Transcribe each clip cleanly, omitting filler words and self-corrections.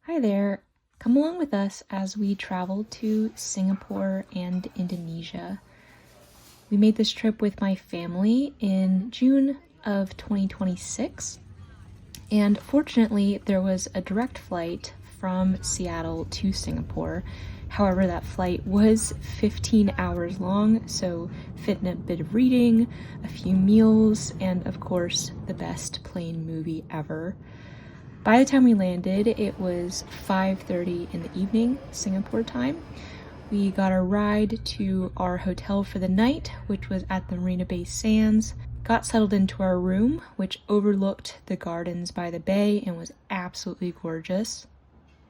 Hi there. Come along with us as we travel to Singapore and Indonesia. We made this trip with my family in June of 2026, and fortunately, there was a direct flight from Seattle to Singapore. However, that flight was 15 hours long, so fit in a bit of reading, a few meals, and of course, the best plane movie ever. By the time we landed, it was 5:30 in the evening, Singapore time. We got a ride to our hotel for the night, which was at the Marina Bay Sands. Got settled into our room, which overlooked the gardens by the bay and was absolutely gorgeous.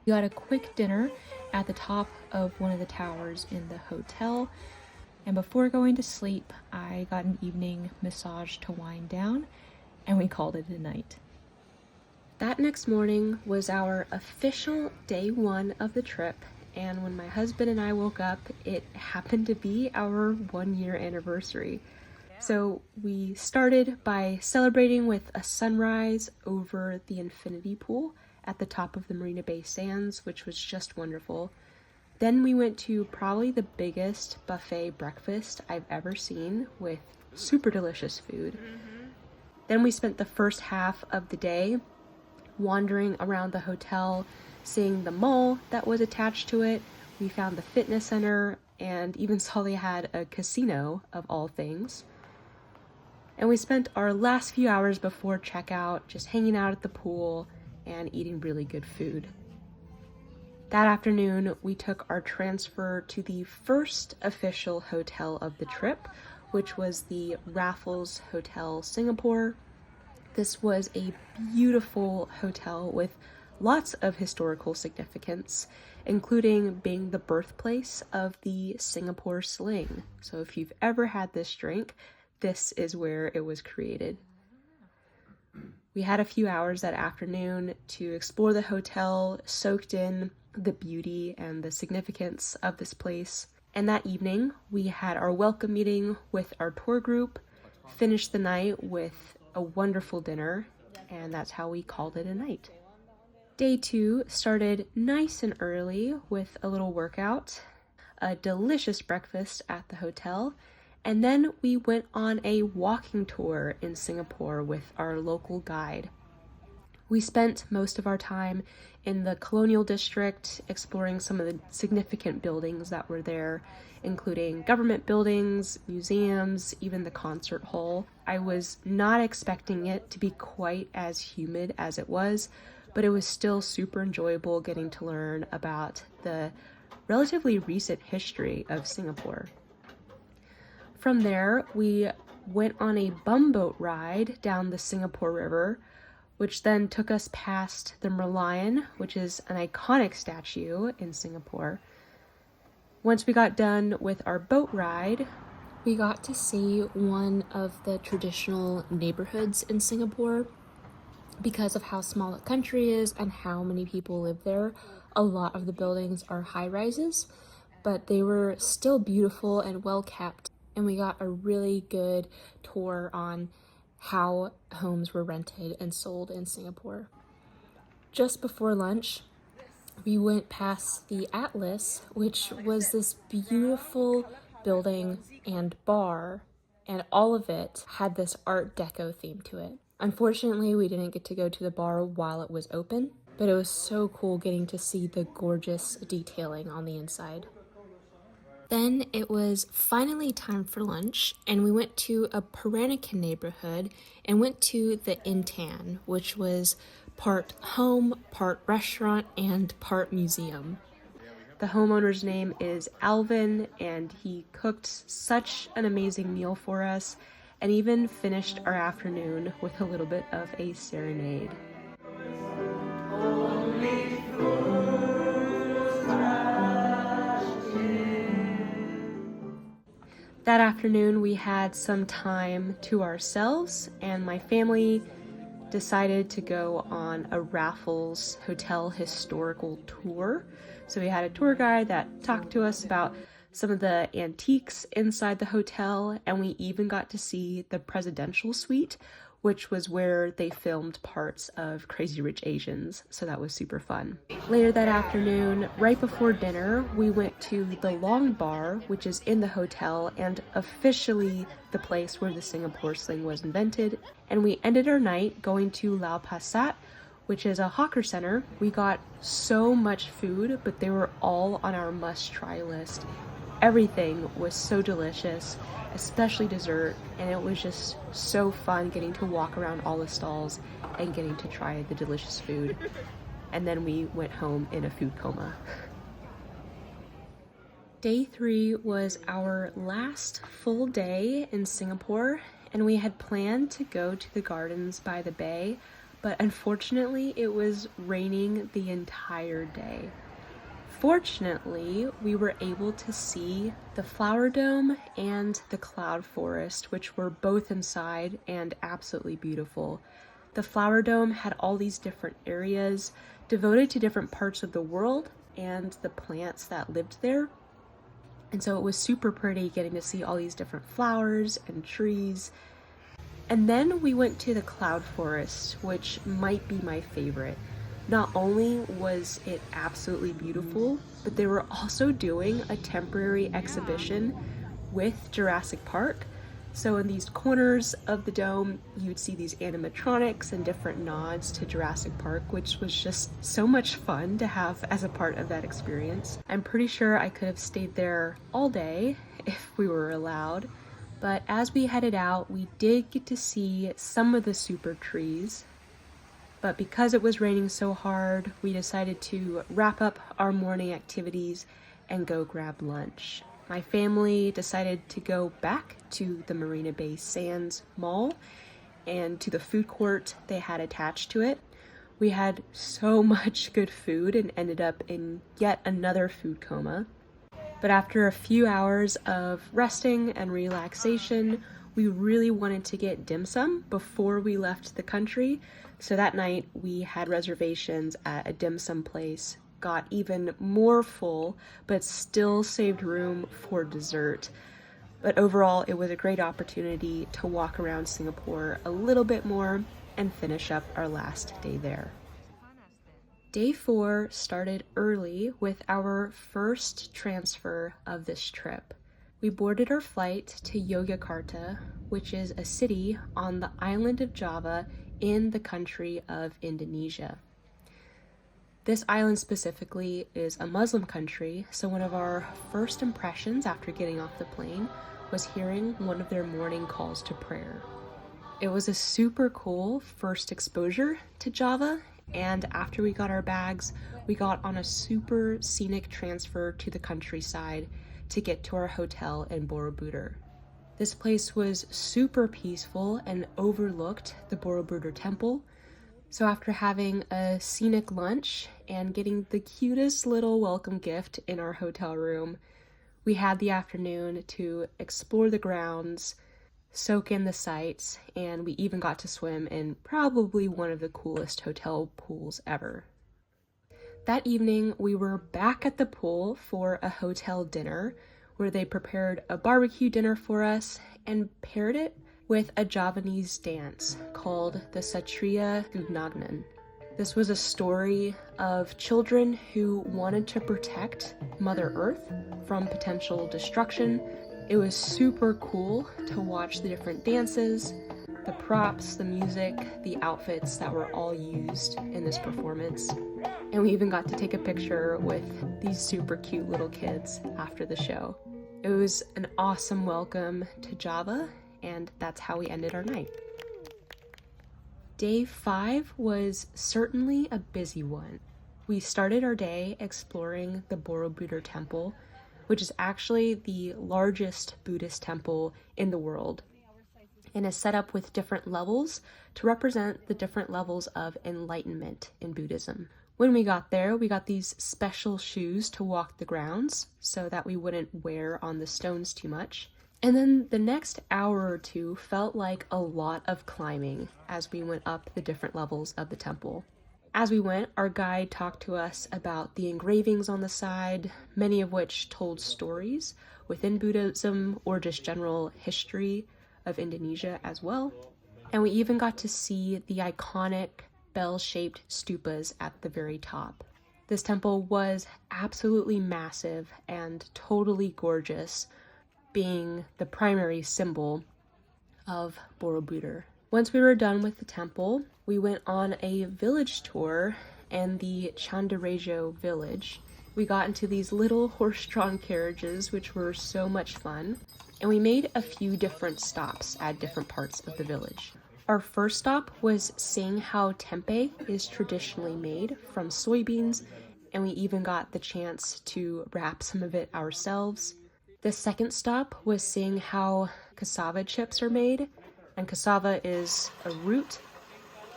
We got a quick dinner at the top of one of the towers in the hotel. And before going to sleep, I got an evening massage to wind down, and we called it a night. That next morning was our official day one of the trip, and when my husband and I woke up, it happened to be our 1-year anniversary. So we started by celebrating with a sunrise over the infinity pool at the top of the Marina Bay Sands, which was just wonderful. Then we went to probably the biggest buffet breakfast I've ever seen with super delicious food. Then we spent the first half of the day wandering around the hotel, seeing the mall that was attached to it. We found the fitness center and even saw they had a casino, of all things. And we spent our last few hours before checkout just hanging out at the pool and eating really good food. That afternoon, we took our transfer to the first official hotel of the trip, which was the Raffles Hotel Singapore. This was a beautiful hotel with lots of historical significance, including being the birthplace of the Singapore sling. So if you've ever had this drink, this is where it was created. We had a few hours that afternoon to explore the hotel, soaked in the beauty and the significance of this place. And that evening, we had our welcome meeting with our tour group, finished the night with a wonderful dinner, and that's how we called it a night. Day 2 started nice and early with a little workout, a delicious breakfast at the hotel, and then we went on a walking tour in Singapore with our local guide. We spent most of our time in the Colonial District, exploring some of the significant buildings that were there, including government buildings, museums, even the concert hall. I was not expecting it to be quite as humid as it was, but it was still super enjoyable getting to learn about the relatively recent history of Singapore. From there, we went on a bumboat ride down the Singapore River, which then took us past the Merlion, which is an iconic statue in Singapore. Once we got done with our boat ride, we got to see one of the traditional neighborhoods in Singapore. Because of how small the country is and how many people live there, a lot of the buildings are high-rises, but they were still beautiful and well-kept, and we got a really good tour on how homes were rented and sold in Singapore. Just before lunch, we went past the Atlas, which was this beautiful building and bar, and all of it had this Art Deco theme to it. Unfortunately, we didn't get to go to the bar while it was open, but it was so cool getting to see the gorgeous detailing on the inside. Then it was finally time for lunch, and we went to a Peranakan neighborhood and went to the Intan, which was part home, part restaurant, and part museum. The homeowner's name is Alvin, and he cooked such an amazing meal for us, and even finished our afternoon with a little bit of a serenade. That afternoon, we had some time to ourselves, and my family decided to go on a Raffles Hotel historical tour. So we had a tour guide that talked to us about some of the antiques inside the hotel, and we even got to see the presidential suite, which was where they filmed parts of Crazy Rich Asians, so that was super fun. Later that afternoon, right before dinner, we went to the Long Bar, which is in the hotel and officially the place where the Singapore sling was invented, and we ended our night going to Lau Pa Sat, which is a hawker center. We got so much food, but they were all on our must-try list. Everything was so delicious, especially dessert, and it was just so fun getting to walk around all the stalls and getting to try the delicious food. And then we went home in a food coma. Day 3 was our last full day in Singapore, and we had planned to go to the gardens by the bay, but unfortunately it was raining the entire day. Fortunately, we were able to see the flower dome and the cloud forest, which were both inside and absolutely beautiful. The flower dome had all these different areas devoted to different parts of the world and the plants that lived there. And so it was super pretty getting to see all these different flowers and trees. And then we went to the cloud forest, which might be my favorite. Not only was it absolutely beautiful, but they were also doing a temporary exhibition with Jurassic Park. So in these corners of the dome, you'd see these animatronics and different nods to Jurassic Park, which was just so much fun to have as a part of that experience. I'm pretty sure I could have stayed there all day if we were allowed. But as we headed out, we did get to see some of the super trees. But because it was raining so hard, we decided to wrap up our morning activities and go grab lunch. My family decided to go back to the Marina Bay Sands Mall and to the food court they had attached to it. We had so much good food and ended up in yet another food coma. But after a few hours of resting and relaxation, we really wanted to get dim sum before we left the country. So that night we had reservations at a dim sum place, got even more full, but still saved room for dessert. But overall, it was a great opportunity to walk around Singapore a little bit more and finish up our last day there. Day 4 started early with our first transfer of this trip. We boarded our flight to Yogyakarta, which is a city on the island of Java in the country of Indonesia. This island specifically is a Muslim country, so one of our first impressions after getting off the plane was hearing one of their morning calls to prayer. It was a super cool first exposure to Java, and after we got our bags, we got on a super scenic transfer to the countryside to get to our hotel in Borobudur. This place was super peaceful and overlooked the Borobudur temple. So after having a scenic lunch and getting the cutest little welcome gift in our hotel room, we had the afternoon to explore the grounds, soak in the sights, and we even got to swim in probably one of the coolest hotel pools ever. That evening, we were back at the pool for a hotel dinner where they prepared a barbecue dinner for us and paired it with a Javanese dance called the Satria Gugnagnan. This was a story of children who wanted to protect Mother Earth from potential destruction. It was super cool to watch the different dances, the props, the music, the outfits that were all used in this performance. And we even got to take a picture with these super cute little kids after the show. It was an awesome welcome to Java, and that's how we ended our night. Day 5 was certainly a busy one. We started our day exploring the Borobudur Temple, which is actually the largest Buddhist temple in the world, and is set up with different levels to represent the different levels of enlightenment in Buddhism. When we got there, we got these special shoes to walk the grounds so that we wouldn't wear on the stones too much. And then the next hour or two felt like a lot of climbing as we went up the different levels of the temple. As we went, our guide talked to us about the engravings on the side, many of which told stories within Buddhism or just general history of Indonesia as well. And we even got to see the iconic bell-shaped stupas at the very top. This temple was absolutely massive and totally gorgeous, being the primary symbol of Borobudur. Once we were done with the temple, we went on a village tour in the Chandarejo village. We got into these little horse-drawn carriages, which were so much fun, and we made a few different stops at different parts of the village. Our first stop was seeing how tempeh is traditionally made from soybeans, and we even got the chance to wrap some of it ourselves. The second stop was seeing how cassava chips are made, and cassava is a root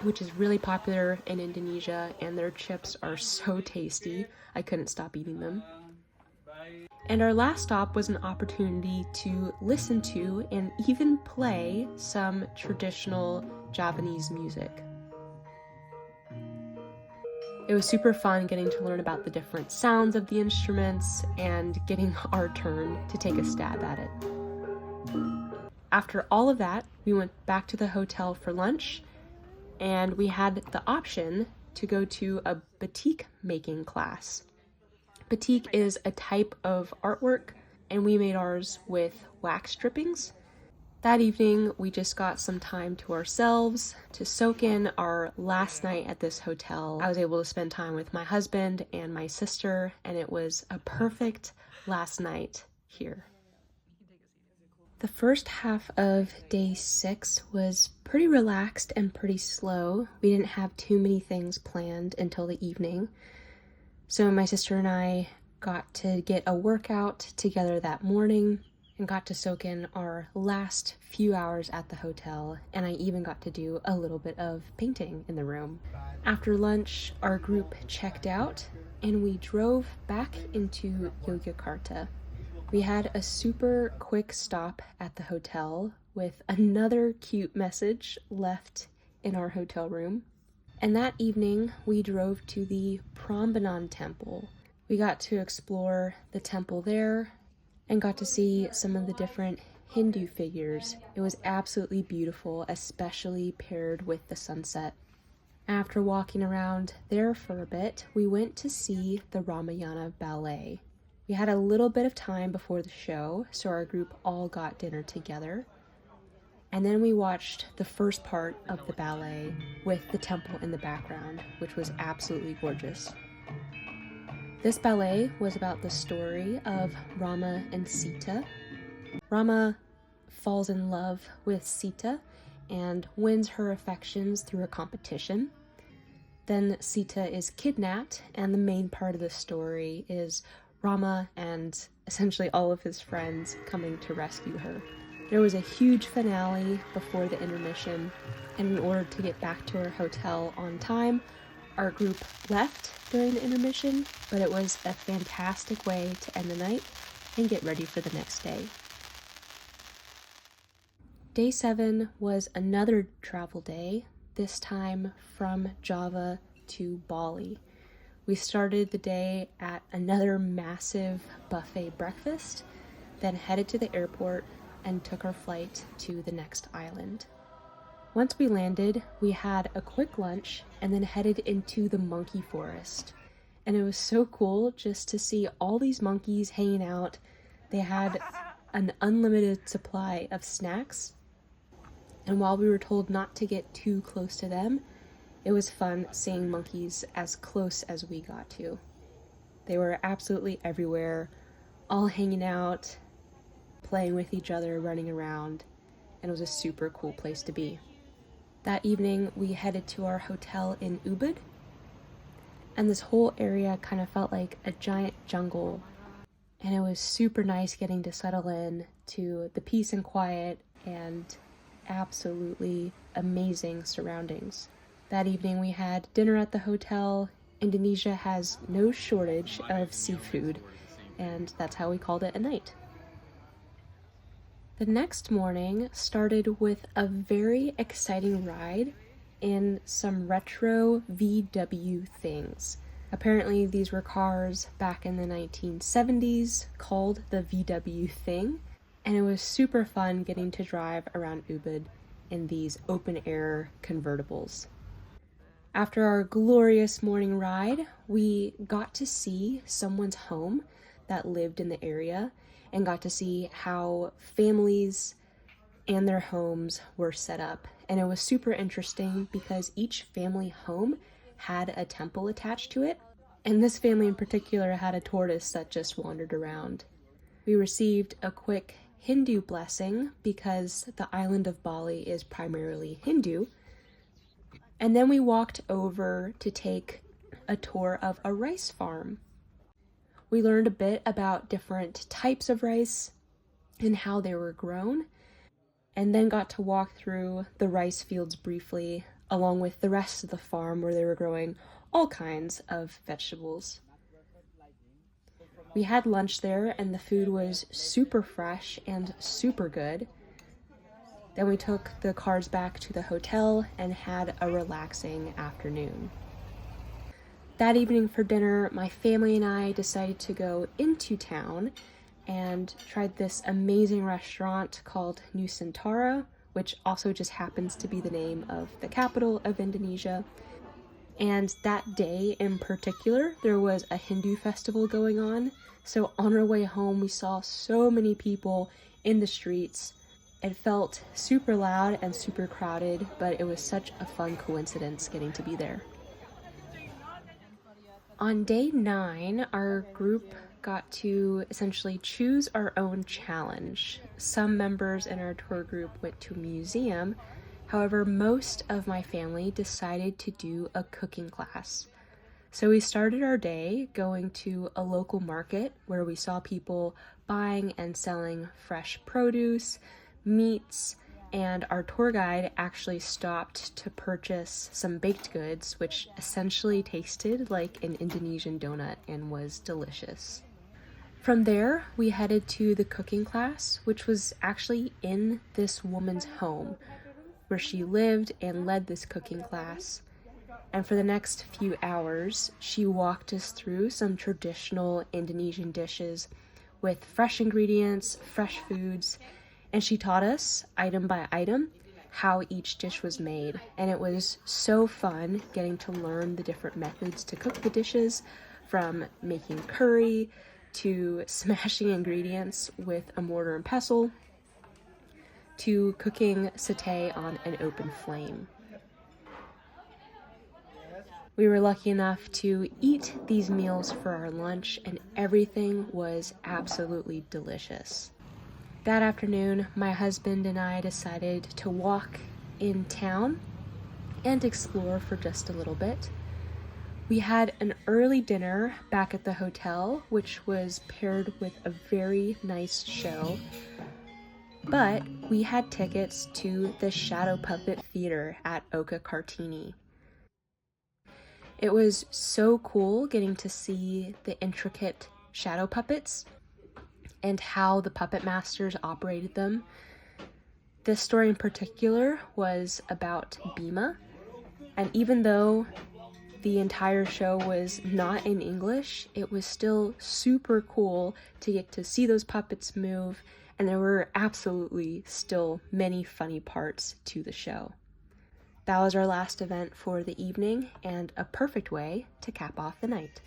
which is really popular in Indonesia, and their chips are so tasty. I couldn't stop eating them. And our last stop was an opportunity to listen to and even play some traditional Javanese music. It was super fun getting to learn about the different sounds of the instruments and getting our turn to take a stab at it. After all of that, we went back to the hotel for lunch, and we had the option to go to a batik making class. Batik is a type of artwork, and we made ours with wax drippings. That evening, we just got some time to ourselves to soak in our last night at this hotel. I was able to spend time with my husband and my sister, and it was a perfect last night here. The first half of day 6 was pretty relaxed and pretty slow. We didn't have too many things planned until the evening. So my sister and I got to get a workout together that morning and got to soak in our last few hours at the hotel, and I even got to do a little bit of painting in the room. After lunch, our group checked out and we drove back into Yogyakarta. We had a super quick stop at the hotel with another cute message left in our hotel room. And that evening, we drove to the Prambanan temple. We got to explore the temple there and got to see some of the different Hindu figures. It was absolutely beautiful, especially paired with the sunset. After walking around there for a bit, we went to see the Ramayana ballet. We had a little bit of time before the show, so our group all got dinner together. And then we watched the first part of the ballet with the temple in the background, which was absolutely gorgeous. This ballet was about the story of Rama and Sita. Rama falls in love with Sita and wins her affections through a competition. Then Sita is kidnapped, and the main part of the story is Rama and essentially all of his friends coming to rescue her. There was a huge finale before the intermission, and in order to get back to our hotel on time, our group left during the intermission, but it was a fantastic way to end the night and get ready for the next day. Day 7 was another travel day, this time from Java to Bali. We started the day at another massive buffet breakfast, then headed to the airport and took our flight to the next island. Once we landed, we had a quick lunch and then headed into the monkey forest. And it was so cool just to see all these monkeys hanging out. They had an unlimited supply of snacks. And while we were told not to get too close to them, it was fun seeing monkeys as close as we got to. They were absolutely everywhere, all hanging out, playing with each other, running around, and it was a super cool place to be. That evening, we headed to our hotel in Ubud, and this whole area kind of felt like a giant jungle, and it was super nice getting to settle in to the peace and quiet and absolutely amazing surroundings. That evening we had dinner at the hotel. Indonesia has no shortage of seafood, and that's how we called it a night. The next morning started with a very exciting ride in some retro VW things. Apparently these were cars back in the 1970s called the VW thing, and it was super fun getting to drive around Ubud in these open-air convertibles. After our glorious morning ride, we got to see someone's home that lived in the area and got to see how families and their homes were set up. And it was super interesting because each family home had a temple attached to it. And this family in particular had a tortoise that just wandered around. We received a quick Hindu blessing because the island of Bali is primarily Hindu. And then we walked over to take a tour of a rice farm. We learned a bit about different types of rice and how they were grown, and then got to walk through the rice fields briefly, along with the rest of the farm where they were growing all kinds of vegetables. We had lunch there, and the food was super fresh and super good. Then we took the cars back to the hotel and had a relaxing afternoon. That evening for dinner, my family and I decided to go into town and tried this amazing restaurant called Nusantara, which also just happens to be the name of the capital of Indonesia. And that day in particular, there was a Hindu festival going on. So on our way home, we saw so many people in the streets. It felt super loud and super crowded, but it was such a fun coincidence getting to be there. On day 9, our group got to essentially choose our own challenge. Some members in our tour group went to a museum. However, most of my family decided to do a cooking class. So we started our day going to a local market where we saw people buying and selling fresh produce, meats, and our tour guide actually stopped to purchase some baked goods, which essentially tasted like an Indonesian donut and was delicious. From there, we headed to the cooking class, which was actually in this woman's home, where she lived and led this cooking class. And for the next few hours, she walked us through some traditional Indonesian dishes with fresh ingredients, fresh foods, and she taught us, item by item, how each dish was made. And it was so fun getting to learn the different methods to cook the dishes, from making curry to smashing ingredients with a mortar and pestle to cooking satay on an open flame. We were lucky enough to eat these meals for our lunch, and everything was absolutely delicious. That afternoon, my husband and I decided to walk in town and explore for just a little bit. We had an early dinner back at the hotel, which was paired with a very nice show. But we had tickets to the Shadow Puppet Theater at Oka Kartini. It was so cool getting to see the intricate shadow puppets and how the puppet masters operated them. This story in particular was about Bima, and even though the entire show was not in English, it was still super cool to get to see those puppets move, and there were absolutely still many funny parts to the show. That was our last event for the evening, and a perfect way to cap off the night.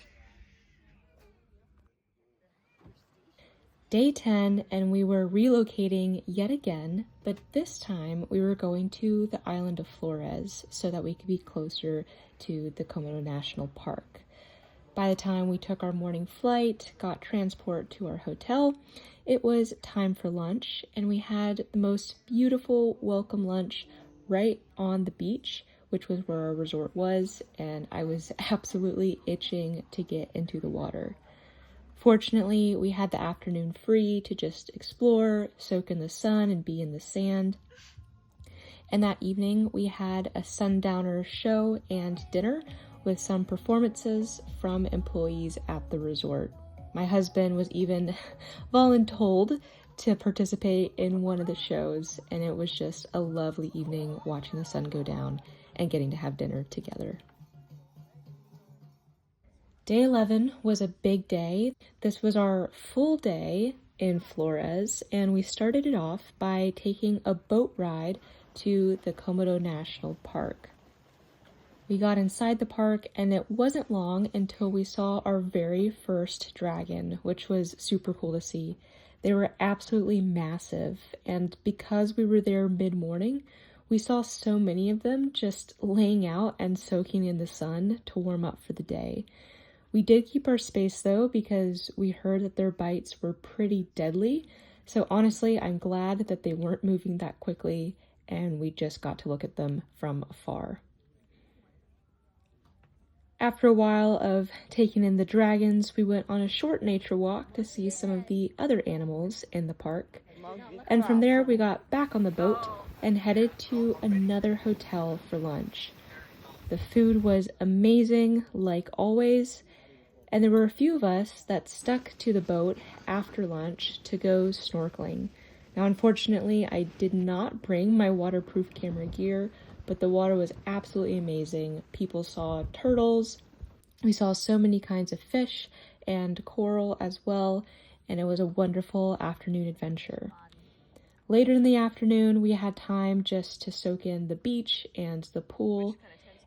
Day 10, and we were relocating yet again, but this time we were going to the island of Flores so that we could be closer to the Komodo National Park. By the time we took our morning flight, got transport to our hotel, it was time for lunch, and we had the most beautiful welcome lunch right on the beach, which was where our resort was, and I was absolutely itching to get into the water. Fortunately, we had the afternoon free to just explore, soak in the sun, and be in the sand. And that evening, we had a sundowner show and dinner with some performances from employees at the resort. My husband was even voluntold to participate in one of the shows, and it was just a lovely evening watching the sun go down and getting to have dinner together. Day 11 was a big day. This was our full day in Flores, and we started it off by taking a boat ride to the Komodo National Park. We got inside the park, and it wasn't long until we saw our very first dragon, which was super cool to see. They were absolutely massive, and because we were there mid-morning, we saw so many of them just laying out and soaking in the sun to warm up for the day. We did keep our space though, because we heard that their bites were pretty deadly, so honestly, I'm glad that they weren't moving that quickly, and we just got to look at them from afar. After a while of taking in the dragons, we went on a short nature walk to see some of the other animals in the park. And from there, we got back on the boat and headed to another hotel for lunch. The food was amazing, like always, and there were a few of us that stuck to the boat after lunch to go snorkeling. Now, unfortunately, I did not bring my waterproof camera gear, but the water was absolutely amazing. People saw turtles, we saw so many kinds of fish and coral as well, and it was a wonderful afternoon adventure. Later in the afternoon, we had time just to soak in the beach and the pool,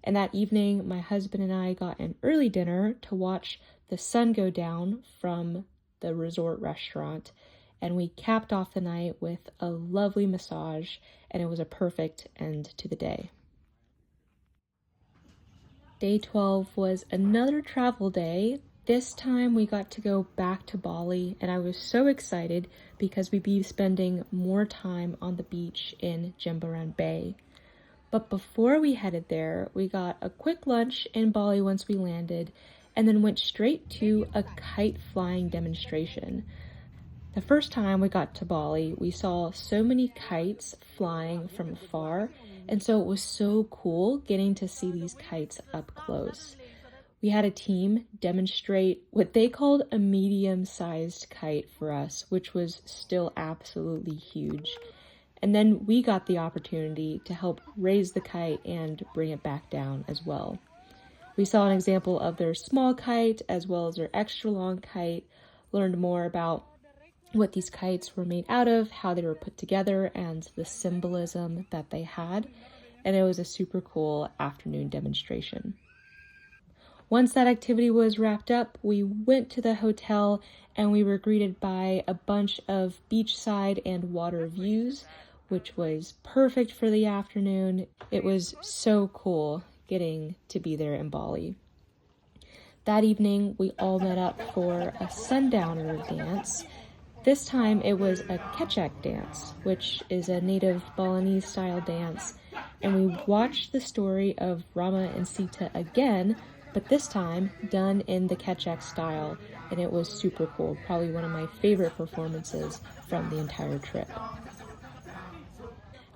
and that evening, my husband and I got an early dinner to watch the sun go down from the resort restaurant, and we capped off the night with a lovely massage, and it was a perfect end to the day. Day 12 was another travel day. This time we got to go back to Bali, and I was so excited because we'd be spending more time on the beach in Jimbaran Bay. But before we headed there, we got a quick lunch in Bali once we landed, and then went straight to a kite flying demonstration. The first time we got to Bali, we saw so many kites flying from afar, and so it was so cool getting to see these kites up close. We had a team demonstrate what they called a medium-sized kite for us, which was still absolutely huge. And then we got the opportunity to help raise the kite and bring it back down as well. We saw an example of their small kite as well as their extra long kite, learned more about what these kites were made out of, how they were put together, and the symbolism that they had. And it was a super cool afternoon demonstration. Once that activity was wrapped up, we went to the hotel and we were greeted by a bunch of beachside and water views, which was perfect for the afternoon. It was so cool getting to be there in Bali. That evening, we all met up for a sundowner dance. This time it was a kecak dance, which is a native Balinese style dance, and we watched the story of Rama and Sita again, but this time done in the kecak style, and it was super cool, probably one of my favorite performances from the entire trip.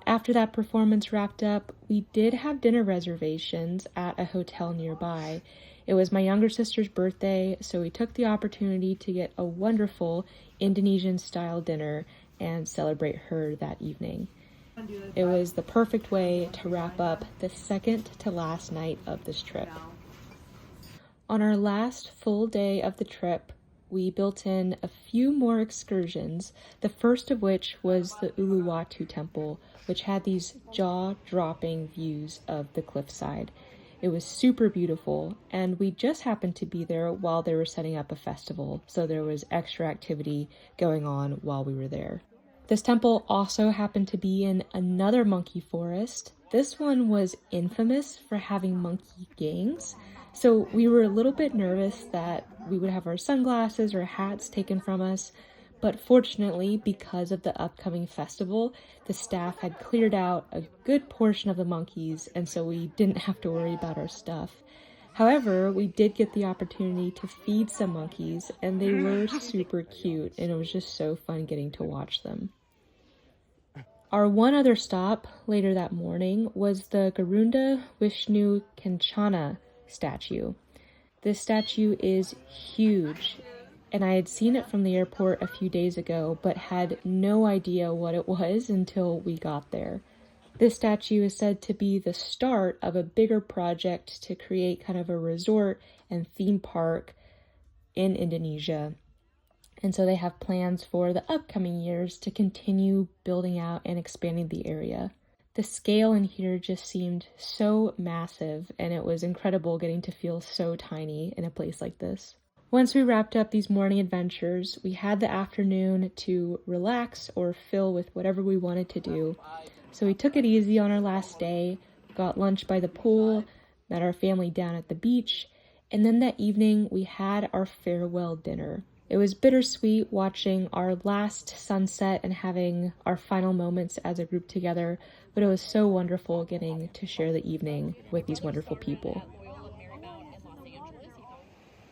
After that performance wrapped up, we did have dinner reservations at a hotel nearby. It was my younger sister's birthday, so we took the opportunity to get a wonderful Indonesian-style dinner and celebrate her that evening. It was the perfect way to wrap up the second to last night of this trip. On our last full day of the trip, we built in a few more excursions, the first of which was the Uluwatu Temple, which had these jaw-dropping views of the cliffside. It was super beautiful, and we just happened to be there while they were setting up a festival, so there was extra activity going on while we were there. This temple also happened to be in another monkey forest. This one was infamous for having monkey gangs, so we were a little bit nervous that we would have our sunglasses or hats taken from us, but fortunately, because of the upcoming festival, the staff had cleared out a good portion of the monkeys, and so we didn't have to worry about our stuff. However, we did get the opportunity to feed some monkeys, and they were super cute, and it was just so fun getting to watch them. Our one other stop later that morning was the Garunda Vishnu Kanchana statue. This statue is huge, and I had seen it from the airport a few days ago, but had no idea what it was until we got there. This statue is said to be the start of a bigger project to create kind of a resort and theme park in Indonesia. And so they have plans for the upcoming years to continue building out and expanding the area. The scale in here just seemed so massive, and it was incredible getting to feel so tiny in a place like this. Once we wrapped up these morning adventures, we had the afternoon to relax or fill with whatever we wanted to do. So we took it easy on our last day, got lunch by the pool, met our family down at the beach, and then that evening we had our farewell dinner. It was bittersweet watching our last sunset and having our final moments as a group together, but it was so wonderful getting to share the evening with these wonderful people.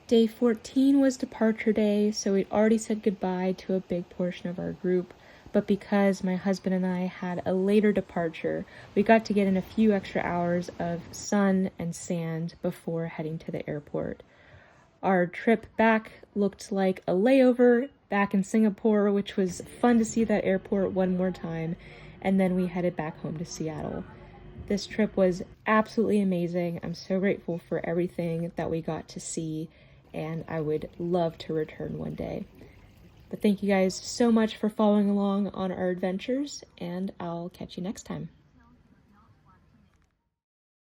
Day 14 was departure day, so we'd already said goodbye to a big portion of our group, but because my husband and I had a later departure, we got to get in a few extra hours of sun and sand before heading to the airport. Our trip back looked like a layover back in Singapore, which was fun to see that airport one more time, and then we headed back home to Seattle. This trip was absolutely amazing. I'm so grateful for everything that we got to see, and I would love to return one day. But thank you guys so much for following along on our adventures, and I'll catch you next time.